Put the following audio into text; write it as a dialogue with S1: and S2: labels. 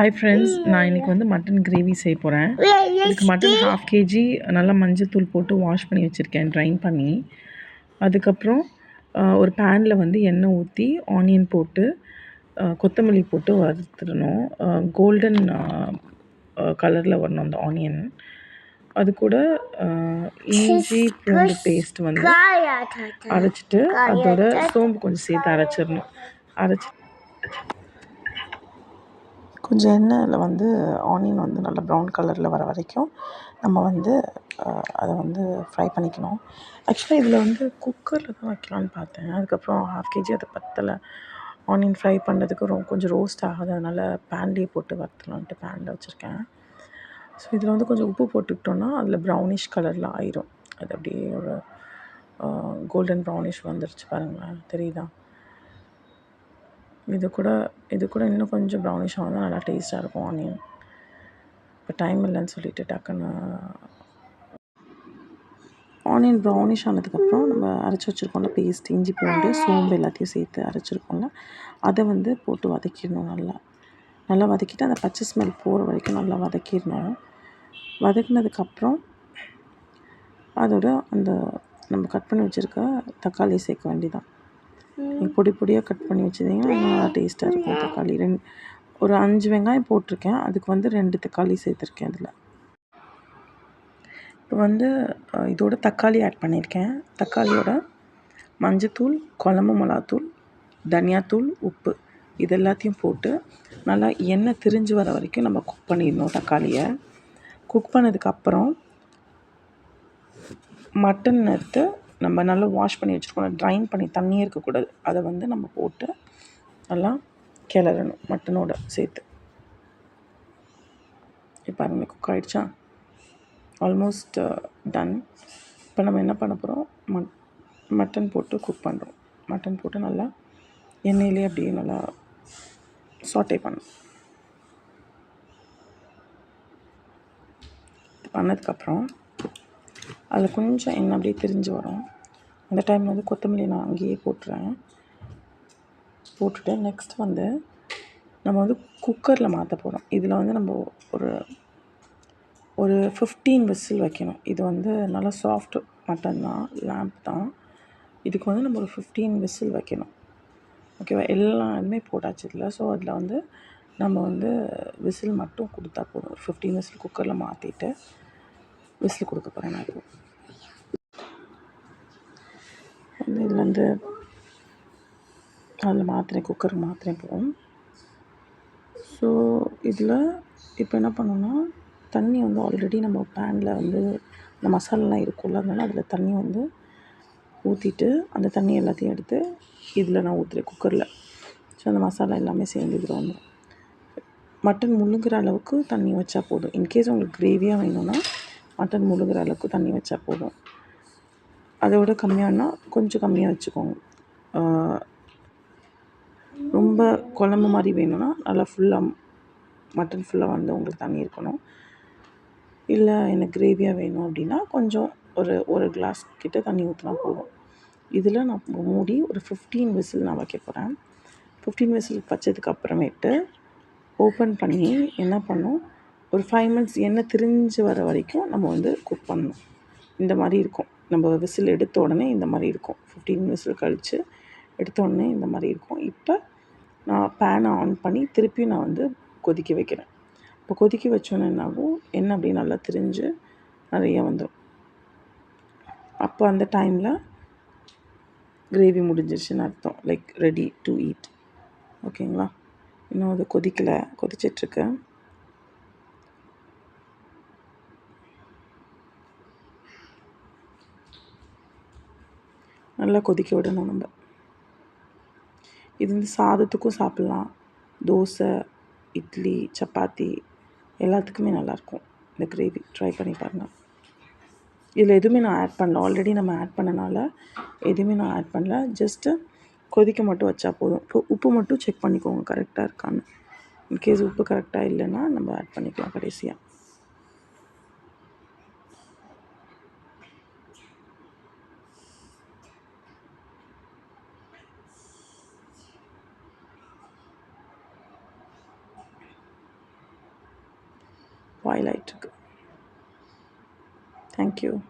S1: Hi friends, நான் இன்றைக்கி வந்து மட்டன் கிரேவி செய்ய போகிறேன். இதுக்கு மட்டன் 1/2 kg நல்லா மஞ்சள்தூள் போட்டு வாஷ் பண்ணி வச்சுருக்கேன், ட்ரைன் பண்ணி. அதுக்கப்புறம் ஒரு பேனில் வந்து எண்ணெய் ஊற்றி ஆனியன் போட்டு கொத்தமல்லி போட்டு வறுத்துடணும். கோல்டன் கலரில் வரணும் அந்த ஆனியன். அது கூட இஞ்சி பூண்டு பேஸ்ட் வந்து அரைச்சிட்டு அதோட சோம்பு கொஞ்சம் சேர்த்து அரைச்சிடணும். கொஞ்சம் எண்ணெயில் வந்து ஆனியன் வந்து நல்லா ப்ரௌன் கலரில் வர வரைக்கும் நம்ம வந்து அதை வந்து ஃப்ரை பண்ணிக்கணும். ஆக்சுவலாக இதில் வந்து குக்கரில் தான் வைக்கலான்னு பார்த்தேன். அதுக்கப்புறம் 1/2 kg அதை பத்தலை. ஆனியன் ஃப்ரை பண்ணுறதுக்கு கொஞ்சம் ரோஸ்ட் ஆகாது, அதனால் பேன்லேயே போட்டு வறுத்தலான்ட்டு பேனில் வச்சுருக்கேன். ஸோ இதில் வந்து கொஞ்சம் உப்பு போட்டுக்கிட்டோன்னா அதில் ப்ரௌனிஷ் கலரில் ஆயிரும். அது அப்படியே ஒரு கோல்டன் ப்ரௌனிஷ் வந்துருச்சு பாருங்களேன், தெரியுதா? இது கூட இன்னும் கொஞ்சம் ப்ரௌனிஷ் ஆகுது, நல்லா டேஸ்ட்டாக இருக்கும் ஆனியன். இப்போ டைம் இல்லைன்னு சொல்லிட்டு டக்குன்னு ஆனியன் ப்ரௌனிஷ் ஆனதுக்கப்புறம் நம்ம அரைச்சி வச்சுருக்கோம்ல பேஸ்ட், இஞ்சி பூண்டு சோம்பு எல்லாத்தையும் சேர்த்து அரைச்சிருக்கோம்ல, அதை வந்து போட்டு வதக்கிடணும். நல்லா வதக்கிட்டு அந்த பச்சை ஸ்மெல் போகிற வரைக்கும் நல்லா வதக்கிடணும். வதக்கினதுக்கப்புறம் அதோட அந்த நம்ம கட் பண்ணி வச்சுருக்க தக்காளி சேர்க்க வேண்டியதான். நீங்கள் பொடி பொடியாக கட் பண்ணி வச்சுருந்தீங்கன்னா நல்லா டேஸ்ட்டாக இருக்கும். தக்காளி ஒரு 5 வெங்காயம் போட்டிருக்கேன், அதுக்கு வந்து 2 தக்காளி சேர்த்துருக்கேன். அதில் இப்போ வந்து இதோட தக்காளி ஆட் பண்ணியிருக்கேன். தக்காளியோட மஞ்சத்தூள், குழம்பு மிளகாத்தூள், தனியாத்தூள், உப்பு இது எல்லாத்தையும் போட்டு நல்லா எண்ணெய் திரிஞ்சு வர வரைக்கும் நம்ம குக் பண்ணிடணும். தக்காளியை குக் பண்ணதுக்கப்புறம் மட்டன் எடுத்து நம்ம நல்லா வாஷ் பண்ணி வச்சுருக்கோம், ட்ரைன் பண்ணி தண்ணியே இருக்கக்கூடாது, அதை வந்து நம்ம போட்டு நல்லா கிளறணும் மட்டனோட சேர்த்து. இப்போ பாருங்கள், குக் ஆகிடுச்சா? Almost done. இப்போ நம்ம என்ன பண்ண போகிறோம், மட்டன் போட்டு குக் பண்ணுறோம். மட்டன் போட்டு நல்லா எண்ணெயிலே அப்படியே நல்லா சாட்டே பண்ணதுக்கப்புறம் அதில் கொஞ்சம் எண்ணெய் அப்படியே திரிஞ்சு வரும். அந்த டைம் வந்து கொத்தமல்லி நான் அங்கேயே போட்டுட்டு நெக்ஸ்ட் வந்து நம்ம வந்து குக்கரில் மாற்ற போகிறோம். இதில் வந்து நம்ம ஒரு 15 விசில் வைக்கணும். இது வந்து நல்லா சாஃப்ட் மட்டன் தான், லேம்ப் தான். இதுக்கு வந்து நம்ம ஒரு 15 விசில் வைக்கணும். ஓகேவா? எல்லாமே போட்டாச்சு இதில். ஸோ அதில் வந்து நம்ம வந்து விசில் மட்டும் கொடுத்தா போதும். ஒரு 15 விசில் குக்கரில் மாற்றிட்டு விசில் கொடுக்க போகிறேன். நான் இப்போ இதில் வந்து அதில் மாற்றுறேன், குக்கருக்கு மாற்றுறேன் போகும். ஸோ இதில் இப்போ என்ன பண்ணோன்னா, தண்ணி வந்து ஆல்ரெடி நம்ம பேனில் வந்து இந்த மசாலாலாம் இருக்கும்ல, அதனால் அதில் தண்ணி வந்து ஊற்றிட்டு அந்த தண்ணி எல்லாத்தையும் எடுத்து இதில் நான் ஊற்றுறேன் குக்கரில். ஸோ அந்த மசாலா எல்லாமே சேர்ந்து இதில் வந்துடும். மட்டன் முழுகிற அளவுக்கு தண்ணி வச்சா போதும். இன்கேஸ் உங்களுக்கு கிரேவியாக வேணும்னா மட்டன் முழுகிற அளவுக்கு தண்ணி வச்சா போதும். அதோட கம்மியானா கொஞ்சம் கம்மியாக வச்சுக்கோங்க. ரொம்ப குழம்பு மாதிரி வேணும்னா நல்லா ஃபுல்லாக மட்டன் ஃபுல்லாக வந்து உங்களுக்கு தண்ணி இருக்கணும். இல்லை எனக்கு கிரேவியாக வேணும் அப்படின்னா கொஞ்சம் ஒரு கிளாஸ் கிட்ட தண்ணி ஊற்றினா போதும். இதில் நான் மூடி ஒரு 15 விசில் நான் வைக்க போகிறேன். 15 விசில் வச்சதுக்கு அப்புறமேட்டு ஓப்பன் பண்ணி என்ன பண்ணணும், ஒரு 5 மினிட்ஸ் எண்ணெய் திரிஞ்சு வர வரைக்கும் நம்ம வந்து குக் பண்ணணும். இந்த மாதிரி இருக்கும். நம்ம விசில் எடுத்த உடனே இந்த மாதிரி இருக்கும். 15 விசில் கழித்து எடுத்த உடனே இந்த மாதிரி இருக்கும். இப்போ நான் பேனை ஆன் பண்ணி திருப்பி நான் வந்து கொதிக்க வைக்கிறேன். இப்போ கொதிக்க வச்சோன்னே என்னாகும், எண்ணெய் அப்படியே நல்லா திரிஞ்சு நிறைய வந்துடும். அப்போ அந்த டைமில் கிரேவி முடிஞ்சிருச்சுன்னு அர்த்தம், லைக் ரெடி டு ஈட். ஓகேங்களா? இன்னும் அது கொதிக்கலை, கொதிச்சிட்ருக்கு. நல்லா கொதிக்க விடணும் நம்ம. இது வந்து சாதத்துக்கும் சாப்பிட்லாம், தோசை, இட்லி, சப்பாத்தி எல்லாத்துக்குமே நல்லாயிருக்கும் இந்த கிரேவி. ட்ரை பண்ணி பாருங்கள். இதில் எதுவுமே நான் ஆட் பண்ணல, ஆல்ரெடி நம்ம ஆட் பண்ணனால எதுவுமே நான் ஆட் பண்ணல. ஜஸ்ட்டு கொதிக்க மட்டும் வச்சா போதும். இப்போ உப்பு மட்டும் செக் பண்ணிக்கோங்க கரெக்டாக இருக்கான்னு. இன்கேஸ் உப்பு கரெக்டாக இல்லைன்னா நம்ம ஆட் பண்ணிக்கலாம் கடைசியாக. பாயில் ஆகிட்டுருக்கு. தேங்க்யூ.